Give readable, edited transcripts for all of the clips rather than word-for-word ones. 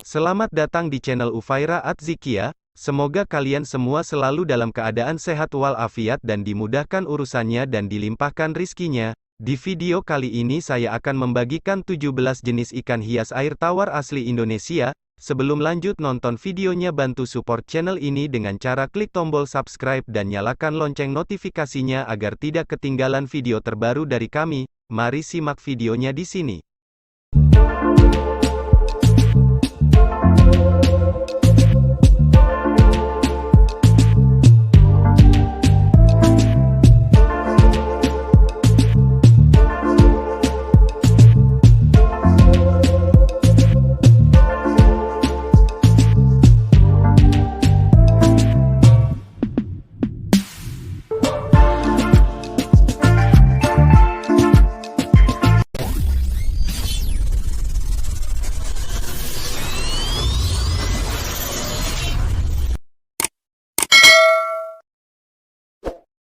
Selamat datang di channel Ufaira Atzikia. Semoga kalian semua selalu dalam keadaan sehat walafiat dan dimudahkan urusannya dan dilimpahkan rizkinya. Di video kali ini saya akan membagikan 17 jenis ikan hias air tawar asli Indonesia. Sebelum lanjut nonton videonya, bantu support channel ini dengan cara klik tombol subscribe dan nyalakan lonceng notifikasinya agar tidak ketinggalan video terbaru dari kami. Mari simak videonya di sini.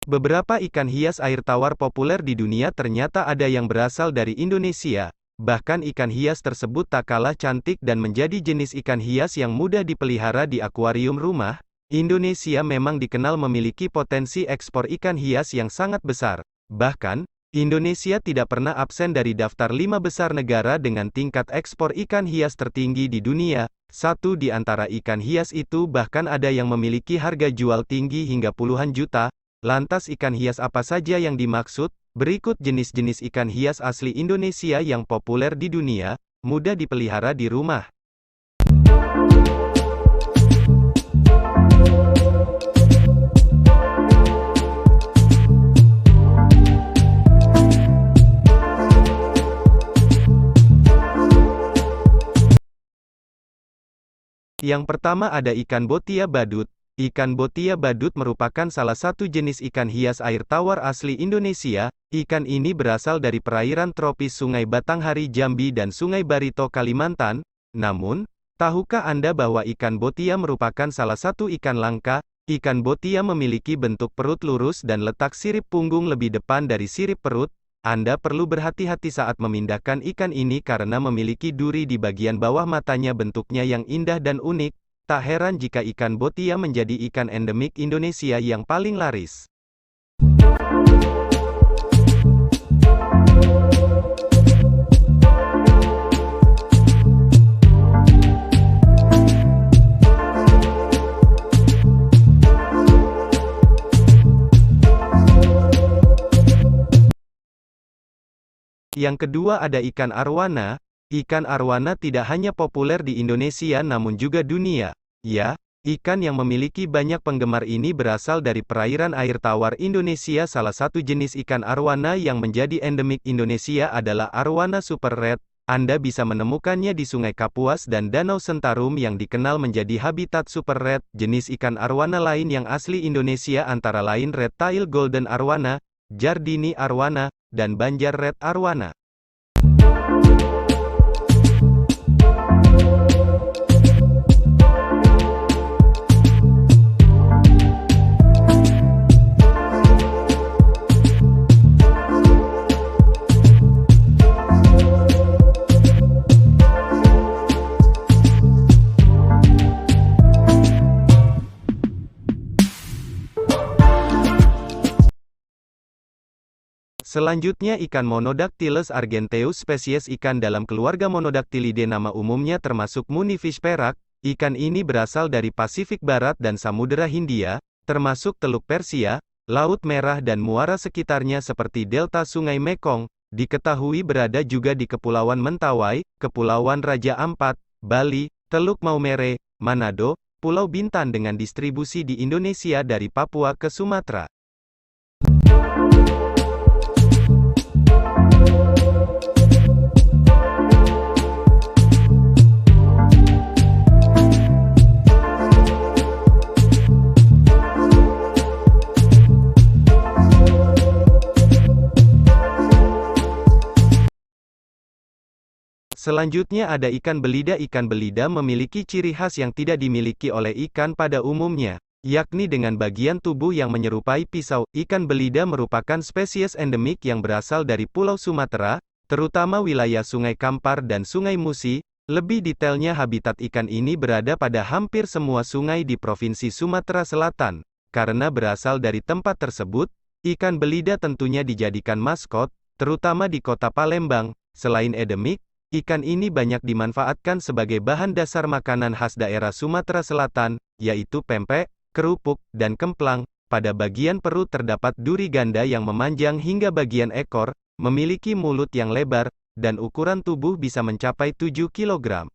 Beberapa ikan hias air tawar populer di dunia ternyata ada yang berasal dari Indonesia. Bahkan ikan hias tersebut tak kalah cantik dan menjadi jenis ikan hias yang mudah dipelihara di akuarium rumah. Indonesia memang dikenal memiliki potensi ekspor ikan hias yang sangat besar. Bahkan, Indonesia tidak pernah absen dari daftar 5 besar negara dengan tingkat ekspor ikan hias tertinggi di dunia. Satu di antara ikan hias itu bahkan ada yang memiliki harga jual tinggi hingga puluhan juta. Lantas ikan hias apa saja yang dimaksud? Berikut jenis-jenis ikan hias asli Indonesia yang populer di dunia, mudah dipelihara di rumah. Yang pertama ada ikan botia badut. Ikan botia badut merupakan salah satu jenis ikan hias air tawar asli Indonesia. Ikan ini berasal dari perairan tropis Sungai Batanghari Jambi dan Sungai Barito Kalimantan. Namun, tahukah Anda bahwa ikan botia merupakan salah satu ikan langka? Ikan botia memiliki bentuk perut lurus dan letak sirip punggung lebih depan dari sirip perut. Anda perlu berhati-hati saat memindahkan ikan ini karena memiliki duri di bagian bawah matanya, bentuknya yang indah dan unik. Tak heran jika ikan botia menjadi ikan endemik Indonesia yang paling laris. Yang kedua ada ikan arwana. Ikan arwana tidak hanya populer di Indonesia namun juga dunia. Ya, ikan yang memiliki banyak penggemar ini berasal dari perairan air tawar Indonesia. Salah satu jenis ikan arwana yang menjadi endemik Indonesia adalah arwana super red. Anda bisa menemukannya di Sungai Kapuas dan Danau Sentarum yang dikenal menjadi habitat super red. Jenis ikan arwana lain yang asli Indonesia antara lain red tail golden arwana, Jardini arwana, dan Banjar red arwana. Selanjutnya ikan Monodactylus argenteus, spesies ikan dalam keluarga Monodactylidae, nama umumnya termasuk Munifish perak. Ikan ini berasal dari Pasifik Barat dan Samudera Hindia, termasuk Teluk Persia, Laut Merah dan muara sekitarnya seperti delta Sungai Mekong. Diketahui berada juga di Kepulauan Mentawai, Kepulauan Raja Ampat, Bali, Teluk Maumere, Manado, Pulau Bintan dengan distribusi di Indonesia dari Papua ke Sumatera. Selanjutnya ada ikan belida. Ikan belida memiliki ciri khas yang tidak dimiliki oleh ikan pada umumnya, yakni dengan bagian tubuh yang menyerupai pisau. Ikan belida merupakan spesies endemik yang berasal dari Pulau Sumatera, terutama wilayah Sungai Kampar dan Sungai Musi. Lebih detailnya, habitat ikan ini berada pada hampir semua sungai di Provinsi Sumatera Selatan. Karena berasal dari tempat tersebut, ikan belida tentunya dijadikan maskot, terutama di kota Palembang. Selain endemik, ikan ini banyak dimanfaatkan sebagai bahan dasar makanan khas daerah Sumatera Selatan, yaitu pempek, kerupuk, dan kemplang. Pada bagian perut terdapat duri ganda yang memanjang hingga bagian ekor, memiliki mulut yang lebar, dan ukuran tubuh bisa mencapai 7 kg.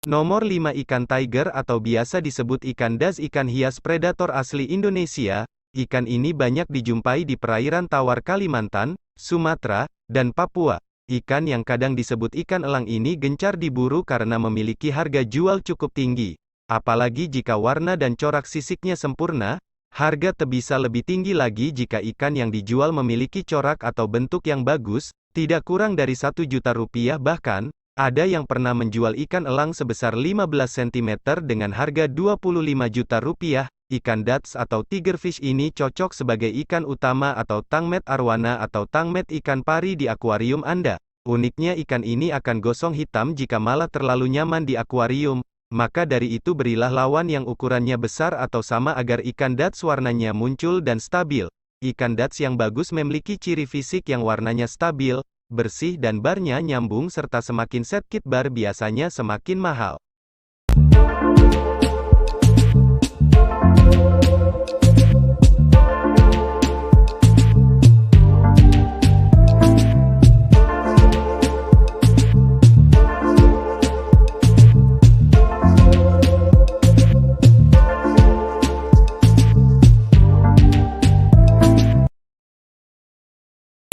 Nomor 5, ikan tiger atau biasa disebut ikan das, ikan hias predator asli Indonesia. Ikan ini banyak dijumpai di perairan tawar Kalimantan, Sumatera, dan Papua. Ikan yang kadang disebut ikan elang ini gencar diburu karena memiliki harga jual cukup tinggi. Apalagi jika warna dan corak sisiknya sempurna, harga bisa lebih tinggi lagi jika ikan yang dijual memiliki corak atau bentuk yang bagus, tidak kurang dari 1 juta rupiah bahkan. Ada yang pernah menjual ikan elang sebesar 15 cm dengan harga 25 juta rupiah. Ikan dats atau tigerfish ini cocok sebagai ikan utama atau tangmet arwana atau tangmet ikan pari di akuarium Anda. Uniknya ikan ini akan gosong hitam jika malah terlalu nyaman di akuarium. Maka dari itu berilah lawan yang ukurannya besar atau sama agar ikan dats warnanya muncul dan stabil. Ikan dats yang bagus memiliki ciri fisik yang warnanya stabil, bersih dan barnya nyambung serta semakin sedikit bar biasanya semakin mahal.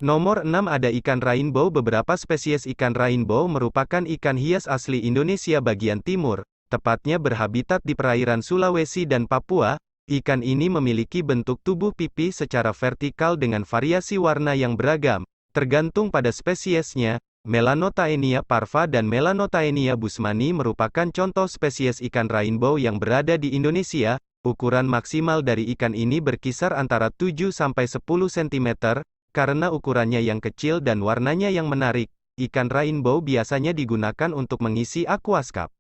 Nomor 6, ada ikan rainbow. Beberapa spesies ikan rainbow merupakan ikan hias asli Indonesia bagian timur, tepatnya berhabitat di perairan Sulawesi dan Papua. Ikan ini memiliki bentuk tubuh pipi secara vertikal dengan variasi warna yang beragam, tergantung pada spesiesnya. Melanotaenia parva dan Melanotaenia bushmani merupakan contoh spesies ikan rainbow yang berada di Indonesia. Ukuran maksimal dari ikan ini berkisar antara 7 sampai 10 cm. Karena ukurannya yang kecil dan warnanya yang menarik, ikan rainbow biasanya digunakan untuk mengisi aquascape.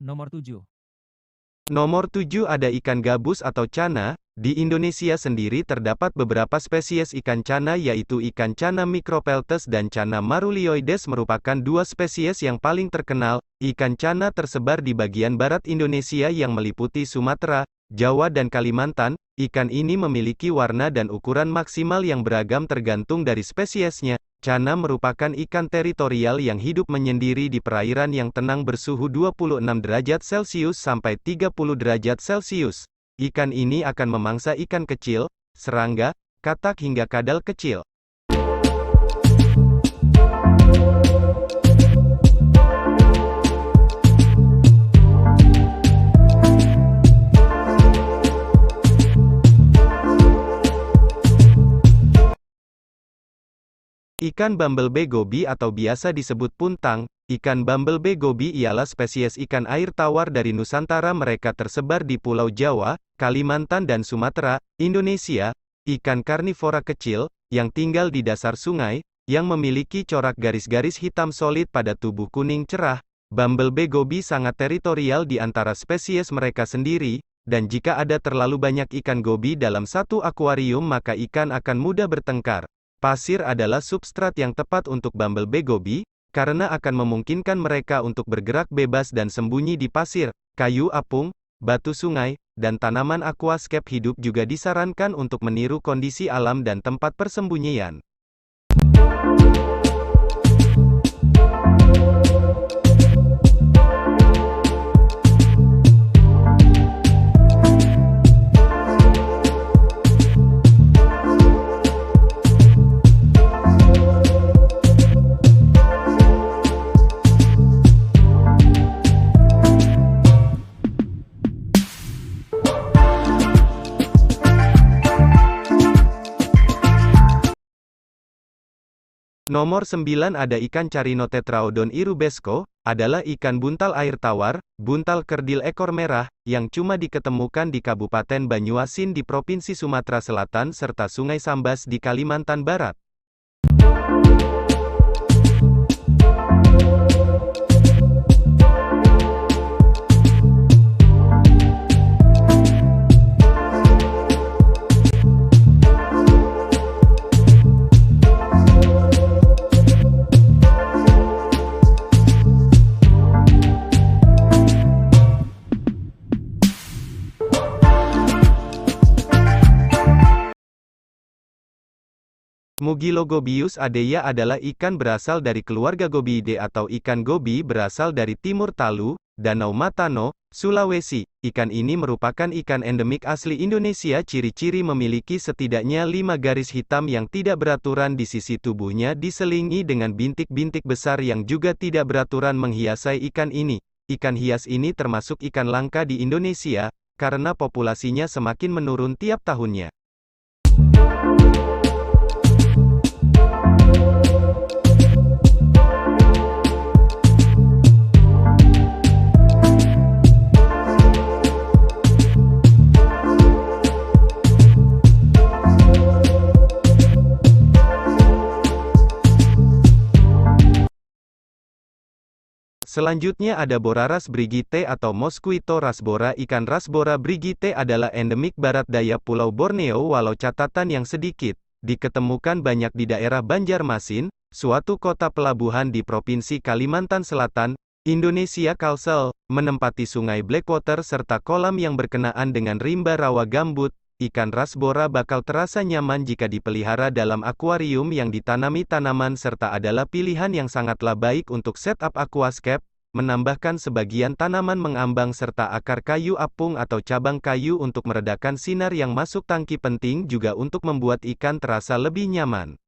Nomor 7. Nomor 7, ada ikan gabus atau cana. Di Indonesia sendiri terdapat beberapa spesies ikan cana, yaitu ikan cana micropeltes dan cana marulioides merupakan dua spesies yang paling terkenal. Ikan cana tersebar di bagian barat Indonesia yang meliputi Sumatera, Jawa dan Kalimantan. Ikan ini memiliki warna dan ukuran maksimal yang beragam tergantung dari spesiesnya. Cana merupakan ikan teritorial yang hidup menyendiri di perairan yang tenang bersuhu 26 derajat Celcius sampai 30 derajat Celcius. Ikan ini akan memangsa ikan kecil, serangga, katak hingga kadal kecil. Ikan bumblebee goby atau biasa disebut puntang. Ikan bumblebee goby ialah spesies ikan air tawar dari Nusantara. Mereka tersebar di Pulau Jawa, Kalimantan dan Sumatera, Indonesia. Ikan karnivora kecil, yang tinggal di dasar sungai, yang memiliki corak garis-garis hitam solid pada tubuh kuning cerah. Bumblebee goby sangat teritorial di antara spesies mereka sendiri, dan jika ada terlalu banyak ikan goby dalam satu akuarium maka ikan akan mudah bertengkar. Pasir adalah substrat yang tepat untuk bumblebee goby, karena akan memungkinkan mereka untuk bergerak bebas dan sembunyi di pasir, kayu apung, batu sungai, dan tanaman aquascape hidup juga disarankan untuk meniru kondisi alam dan tempat persembunyian. Nomor 9 ada ikan Carinotetraodon irubesco, adalah ikan buntal air tawar, buntal kerdil ekor merah, yang cuma diketemukan di Kabupaten Banyuasin di Provinsi Sumatera Selatan serta Sungai Sambas di Kalimantan Barat. Mugilogobius adeya adalah ikan berasal dari keluarga Gobiidae atau ikan gobi berasal dari Timur Talu, Danau Matano, Sulawesi. Ikan ini merupakan ikan endemik asli Indonesia. Ciri-ciri memiliki setidaknya 5 garis hitam yang tidak beraturan di sisi tubuhnya diselingi dengan bintik-bintik besar yang juga tidak beraturan menghiasi ikan ini. Ikan hias ini termasuk ikan langka di Indonesia, karena populasinya semakin menurun tiap tahunnya. Selanjutnya ada Boraras brigitte atau Mosquito rasbora. Ikan rasbora brigitte adalah endemik barat daya Pulau Borneo walau catatan yang sedikit, diketemukan banyak di daerah Banjarmasin, suatu kota pelabuhan di Provinsi Kalimantan Selatan, Indonesia. Kalsel, menempati sungai Blackwater serta kolam yang berkenaan dengan rimba rawa gambut. Ikan rasbora bakal terasa nyaman jika dipelihara dalam akuarium yang ditanami tanaman serta adalah pilihan yang sangatlah baik untuk setup aquascape, menambahkan sebagian tanaman mengambang serta akar kayu apung atau cabang kayu untuk meredakan sinar yang masuk tangki penting juga untuk membuat ikan terasa lebih nyaman.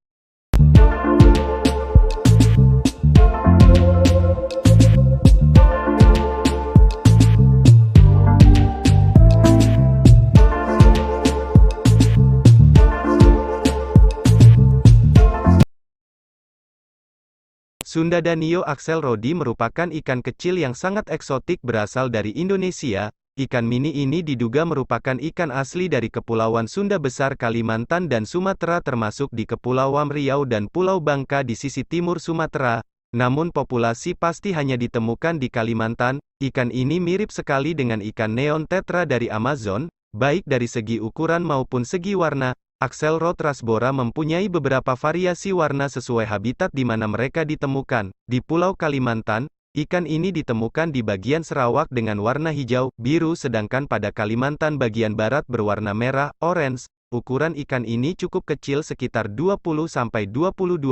Sundadanio axelrodi merupakan ikan kecil yang sangat eksotik berasal dari Indonesia. Ikan mini ini diduga merupakan ikan asli dari Kepulauan Sunda Besar Kalimantan dan Sumatera termasuk di Kepulauan Riau dan Pulau Bangka di sisi timur Sumatera. Namun populasi pasti hanya ditemukan di Kalimantan. Ikan ini mirip sekali dengan ikan neon tetra dari Amazon, baik dari segi ukuran maupun segi warna. Axelrod rasbora mempunyai beberapa variasi warna sesuai habitat di mana mereka ditemukan. Di Pulau Kalimantan, ikan ini ditemukan di bagian Sarawak dengan warna hijau, biru sedangkan pada Kalimantan bagian barat berwarna merah, orange. Ukuran ikan ini cukup kecil sekitar 20-22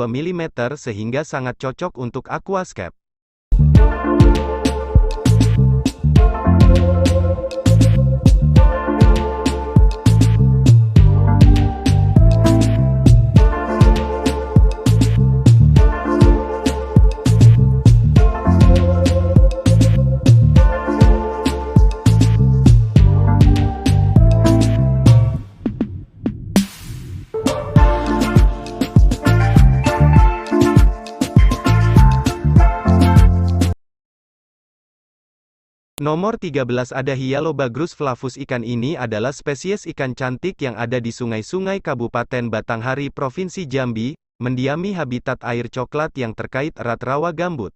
mm sehingga sangat cocok untuk aquascape. Nomor 13 ada Hyalobagrus flavus. Ikan ini adalah spesies ikan cantik yang ada di sungai-sungai Kabupaten Batanghari Provinsi Jambi, mendiami habitat air coklat yang terkait erat rawa gambut.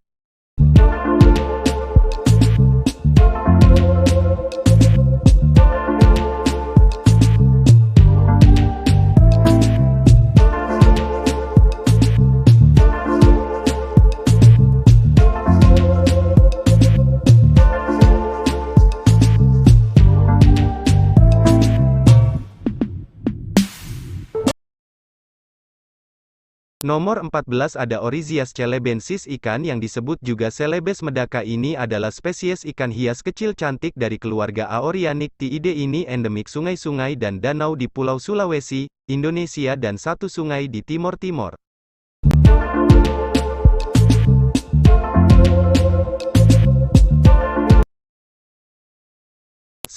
Nomor 14 ada Oryzias celebensis. Ikan yang disebut juga Celebes medaka ini adalah spesies ikan hias kecil cantik dari keluarga Aoryanictiidae. Ini endemik sungai-sungai dan danau di Pulau Sulawesi, Indonesia dan satu sungai di Timor Timor.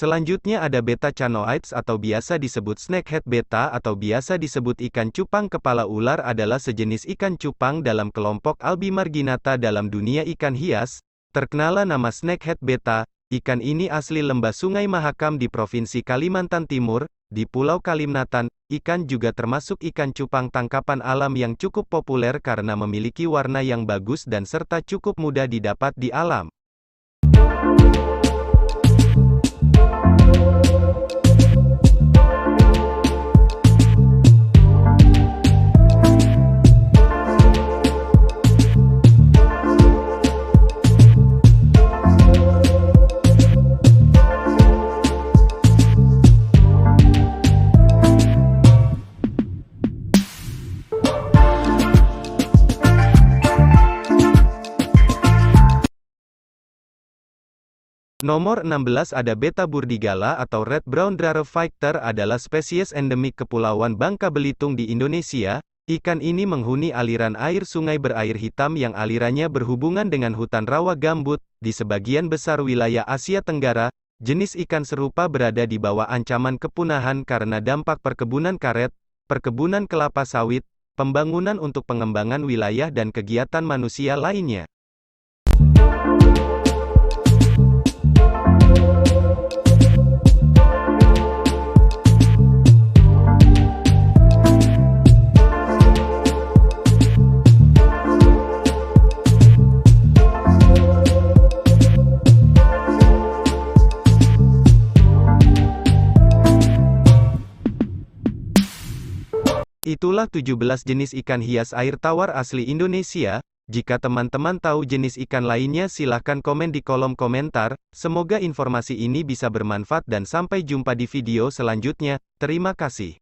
Selanjutnya ada Betta canoides atau biasa disebut snakehead betta atau biasa disebut ikan cupang kepala ular adalah sejenis ikan cupang dalam kelompok Albimarginata dalam dunia ikan hias. Terkenal nama snakehead betta, ikan ini asli lembah Sungai Mahakam di Provinsi Kalimantan Timur, di Pulau Kalimantan. Ikan juga termasuk ikan cupang tangkapan alam yang cukup populer karena memiliki warna yang bagus dan serta cukup mudah didapat di alam. Nomor 16 ada Betta burdigala atau Red Brown Fighter adalah spesies endemik Kepulauan Bangka Belitung di Indonesia. Ikan ini menghuni aliran air sungai berair hitam yang alirannya berhubungan dengan hutan rawa gambut. Di sebagian besar wilayah Asia Tenggara, jenis ikan serupa berada di bawah ancaman kepunahan karena dampak perkebunan karet, perkebunan kelapa sawit, pembangunan untuk pengembangan wilayah dan kegiatan manusia lainnya. Itulah 17 jenis ikan hias air tawar asli Indonesia. Jika teman-teman tahu jenis ikan lainnya silahkan komen di kolom komentar. Semoga informasi ini bisa bermanfaat dan sampai jumpa di video selanjutnya. Terima kasih.